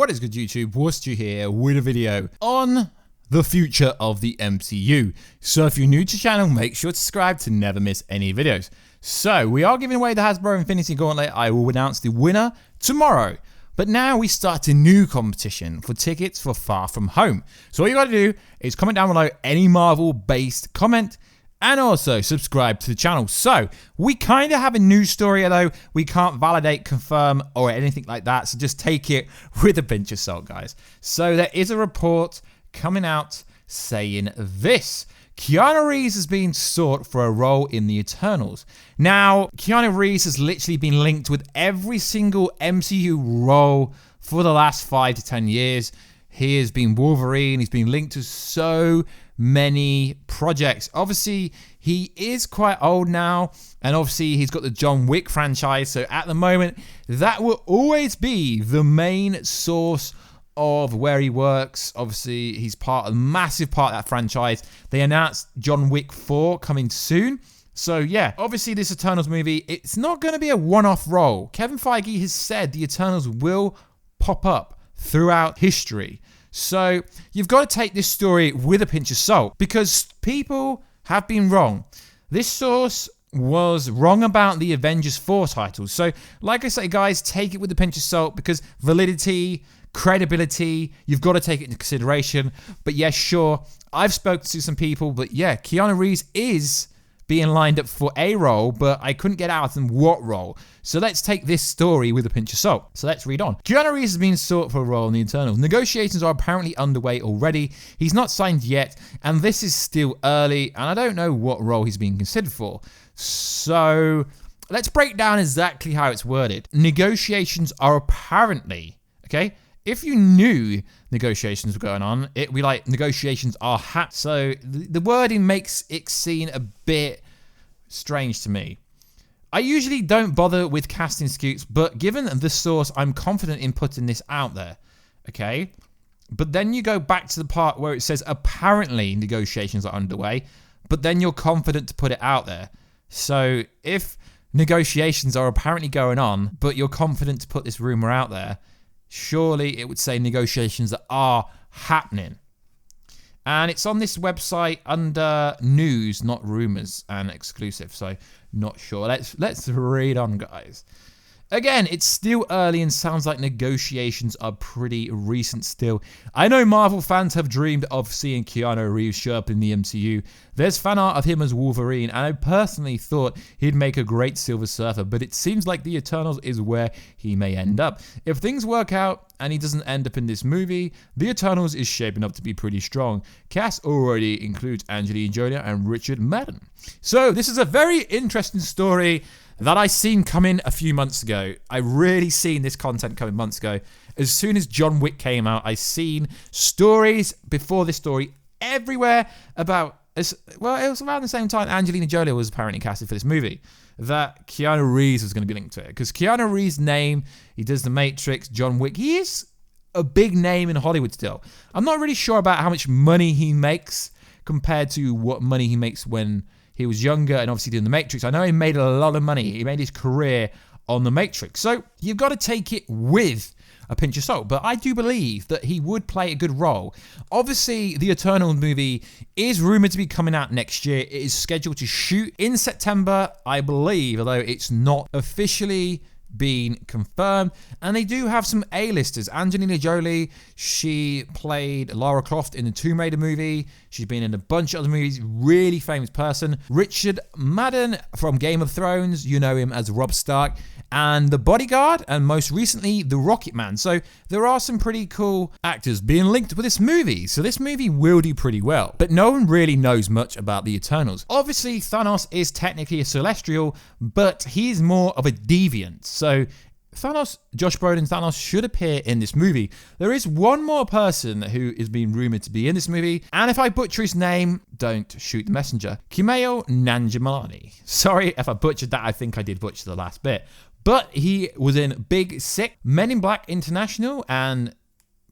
What is good, YouTube? Warstu here with a video on the future of the MCU. So if you're new to the channel, make sure to subscribe to never miss any videos. So we are giving away the Hasbro Infinity Gauntlet. I will announce the winner tomorrow. But now we start a new competition for tickets for Far From Home. So all you got to do is comment down below any Marvel-based comment and also subscribe to the channel. So we kind of have a news story, although we can't validate, confirm, or anything like that. So just take it with a pinch of salt, guys. So there is a report coming out saying this. Keanu Reeves has been sought for a role in the Eternals. Now, Keanu Reeves has literally been linked with every single MCU role for the last 5 to 10 years. He has been Wolverine. He's been linked to so many projects. Obviously, he is quite old now, and obviously he's got the John Wick franchise. So at the moment, that will always be the main source of where he works. Obviously, he's a massive part of that franchise. They announced John Wick 4 coming soon. So yeah, obviously this Eternals movie, it's not going to be a one-off role. Kevin Feige has said the Eternals will pop up throughout history. So you've got to take this story with a pinch of salt because people have been wrong. This source was wrong about the Avengers 4 titles. So like I say, guys, take it with a pinch of salt because validity, credibility, you've got to take it into consideration. But yeah, sure, I've spoken to some people, but yeah, Keanu Reeves is being lined up for a role, but I couldn't get out of them what role. So let's take this story with a pinch of salt. So let's read on. Keanu Reeves has been sought for a role in the Eternals. Negotiations are apparently underway already. He's not signed yet, and this is still early, and I don't know what role he's being considered for. So let's break down exactly how it's worded. Negotiations are apparently, okay? If you knew negotiations were going on, it would be like negotiations are happening. So the wording makes it seem a bit strange to me. I usually don't bother with casting scoops, but given the source, I'm confident in putting this out there. Okay? But then you go back to the part where it says apparently negotiations are underway, but then you're confident to put it out there. So if negotiations are apparently going on, but you're confident to put this rumor out there, surely it would say negotiations that are happening. And it's on this website under news, not rumors, and exclusive. So not sure. Let's read on, guys. Again, it's still early and sounds like negotiations are pretty recent still. I know Marvel fans have dreamed of seeing Keanu Reeves show up in the MCU. There's fan art of him as Wolverine, and I personally thought he'd make a great Silver Surfer, but it seems like the Eternals is where he may end up. If things work out and he doesn't end up in this movie, the Eternals is shaping up to be pretty strong. Cast already includes Angelina Jolie and Richard Madden. So this is a very interesting story that I seen coming a few months ago. I really seen this content coming months ago. As soon as John Wick came out, I seen stories before this story everywhere about, well, it was around the same time Angelina Jolie was apparently casted for this movie, that Keanu Reeves was going to be linked to it. Because Keanu Reeves' name, he does The Matrix, John Wick, he is a big name in Hollywood still. I'm not really sure about how much money he makes compared to what money he makes when he was younger and obviously doing The Matrix. I know he made a lot of money. He made his career on The Matrix. So you've got to take it with a pinch of salt. But I do believe that he would play a good role. Obviously, the Eternal movie is rumored to be coming out next year. It is scheduled to shoot in September, I believe, although it's not officially been confirmed. And they do have some A-listers. Angelina Jolie, she played Lara Croft in the Tomb Raider movie. She's been in a bunch of other movies. Really famous person. Richard Madden from Game of Thrones. You know him as Robb Stark. And The Bodyguard. And most recently, The Rocket Man. So there are some pretty cool actors being linked with this movie. So this movie will do pretty well. But no one really knows much about the Eternals. Obviously, Thanos is technically a Celestial, but he's more of a deviant. So Thanos, Josh Brolin's Thanos, should appear in this movie. There is one more person who is being rumored to be in this movie, and if I butcher his name, don't shoot the messenger. Kumail Nanjiani. Sorry if I butchered that. I think I did butcher the last bit. But he was in Big Sick, Men in Black International, and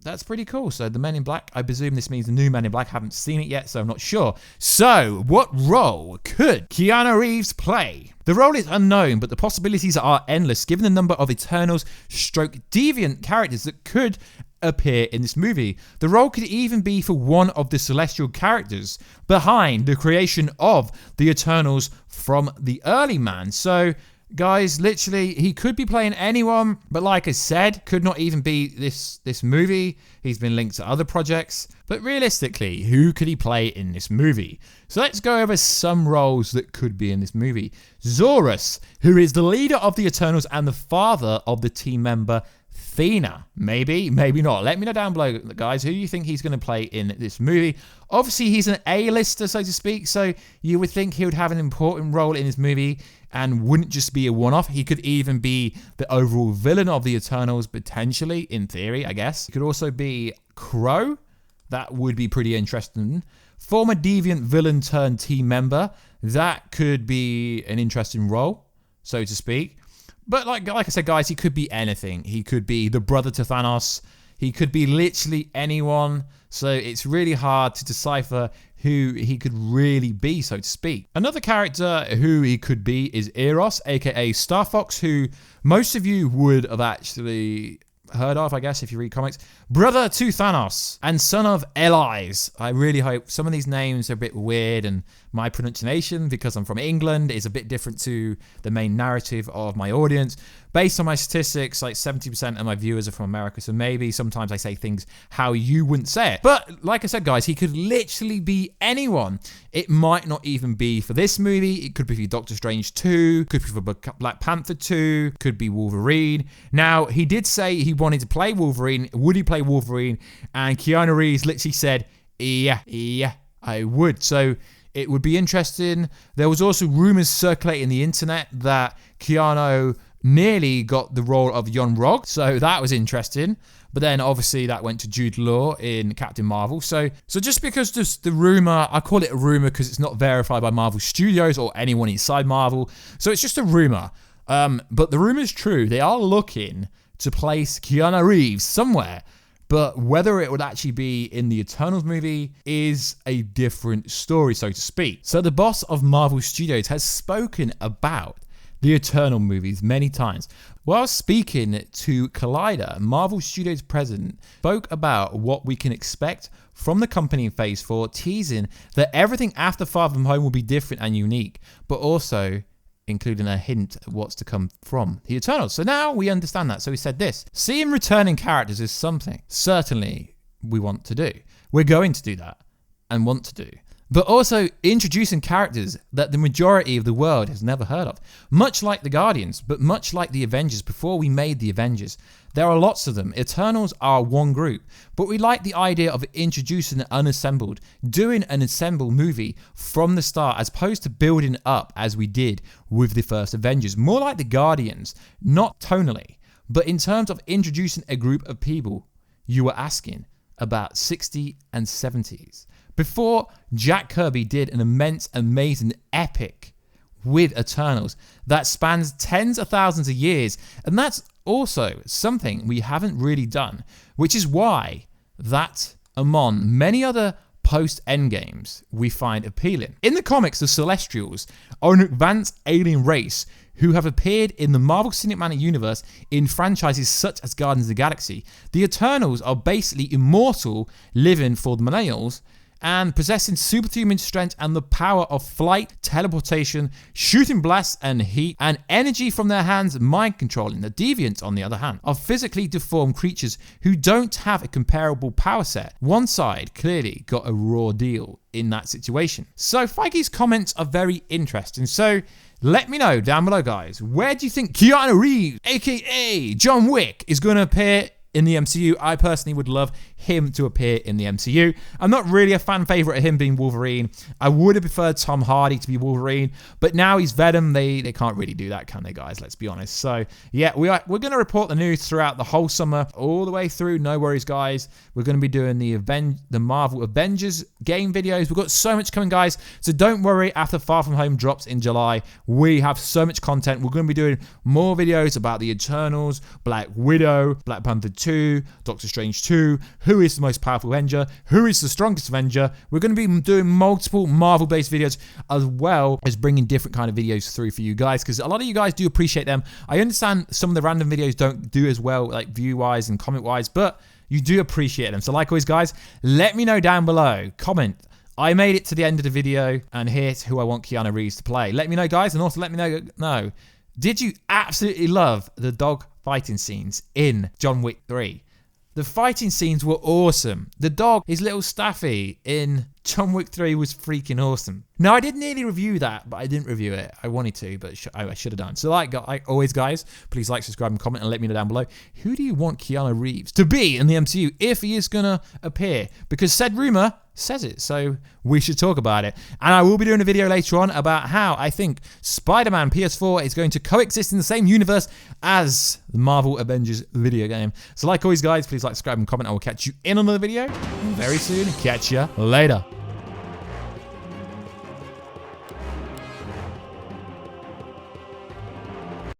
that's pretty cool. So the Men in Black, I presume this means the new Men in Black. I haven't seen it yet, so I'm not sure. So what role could Keanu Reeves play? The role is unknown, but the possibilities are endless given the number of Eternals stroke deviant characters that could appear in this movie. The role could even be for one of the celestial characters behind the creation of the Eternals from the early man. So guys, literally, he could be playing anyone, but like I said, could not even be this movie. He's been linked to other projects. But realistically, who could he play in this movie? So let's go over some roles that could be in this movie. Zorus, who is the leader of the Eternals and the father of the team member Athena. Maybe, maybe not. Let me know down below, guys, who you think he's going to play in this movie. Obviously, he's an A-lister, so to speak, so you would think he would have an important role in this movie and wouldn't just be a one-off. He could even be the overall villain of the Eternals, potentially, in theory, I guess. He could also be Crow. That would be pretty interesting. Former Deviant villain turned team member. That could be an interesting role, so to speak. But like I said, guys, he could be anything. He could be the brother to Thanos. He could be literally anyone. So it's really hard to decipher who he could really be, so to speak. Another character who he could be is Eros, aka Star Fox, who most of you would have actually heard of, I guess, if you read comics. Brother to Thanos and son of Elise. I really hope some of these names are a bit weird, and my pronunciation, because I'm from England, is a bit different to the main narrative of my audience. Based on my statistics, like 70% of my viewers are from America, so maybe sometimes I say things how you wouldn't say it. But like I said, guys, he could literally be anyone. It might not even be for this movie. It could be for Doctor Strange 2, could be for Black Panther 2, could be Wolverine. Now, he did say he wanted to play Wolverine. Would he play Wolverine? And Keanu Reeves literally said, yeah, I would. So it would be interesting. There was also rumors circulating the internet that Keanu nearly got the role of Yon-Rogg, so that was interesting. But then obviously that went to Jude Law in Captain Marvel. So just because just the rumor, I call it a rumor because it's not verified by Marvel Studios or anyone inside Marvel. So it's just a rumor. But the rumor is true. They are looking to place Keanu Reeves somewhere. But whether it would actually be in the Eternals movie is a different story, so to speak. So the boss of Marvel Studios has spoken about the Eternal movies many times. While speaking to Collider, Marvel Studios president spoke about what we can expect from the company in Phase 4, teasing that everything after Far From Home will be different and unique, but also including a hint at what's to come from the Eternals. So now we understand that. So he said this: seeing returning characters is something certainly we want to do. We're going to do that and want to do. But also introducing characters that the majority of the world has never heard of. Much like the Guardians, but much like the Avengers before we made the Avengers. There are lots of them. Eternals are one group, but we like the idea of introducing an unassembled, doing an assembled movie from the start as opposed to building up as we did with the first Avengers. More like the Guardians, not tonally, but in terms of introducing a group of people you were asking about 60s and 70s. Before Jack Kirby did an immense, amazing epic with Eternals that spans tens of thousands of years. And that's also something we haven't really done, which is why that among many other post-Endgames we find appealing. In the comics, the Celestials are an advanced alien race who have appeared in the Marvel Cinematic Universe in franchises such as Guardians of the Galaxy. The Eternals are basically immortal, living for the millennials, and possessing superhuman strength and the power of flight, teleportation, shooting blasts and heat, and energy from their hands, mind controlling. The Deviants, on the other hand, are physically deformed creatures who don't have a comparable power set. One side clearly got a raw deal in that situation. So Feige's comments are very interesting. So let me know down below, guys, where do you think Keanu Reeves, aka John Wick, is going to appear in the MCU? I personally would love him to appear in the MCU. I'm not really a fan favorite of him being Wolverine. I would have preferred Tom Hardy to be Wolverine, but now he's Venom. They can't really do that, can they, guys? Let's be honest. So yeah, we're going to report the news throughout the whole summer, all the way through. No worries, guys. We're going to be doing the Marvel Avengers game videos. We've got so much coming, guys. So don't worry. After Far From Home drops in July, we have so much content. We're going to be doing more videos about the Eternals, Black Widow, Black Panther 2, Doctor Strange 2, who is the most powerful Avenger, who is the strongest Avenger. We're going to be doing multiple Marvel-based videos as well as bringing different kind of videos through for you guys, because a lot of you guys do appreciate them. I understand some of the random videos don't do as well, like view-wise and comment-wise, but you do appreciate them. So like always, guys, let me know down below. Comment, I made it to the end of the video, and here's who I want Keanu Reeves to play. Let me know, guys, and also let me know, did you absolutely love the dog fighting scenes in John Wick 3? The fighting scenes were awesome. The dog, his little Staffy in John Wick 3 was freaking awesome. Now, I did nearly review that, but I didn't review it. I wanted to, but I should have done. So like always, guys, please like, subscribe, and comment, and let me know down below. Who do you want Keanu Reeves to be in the MCU if he is going to appear? Because said rumor says it, so we should talk about it. And I will be doing a video later on about how I think Spider-Man PS4 is going to coexist in the same universe as the Marvel Avengers video game. So like always, guys, please like, subscribe, and comment. I will catch you in another video very soon. Catch ya later.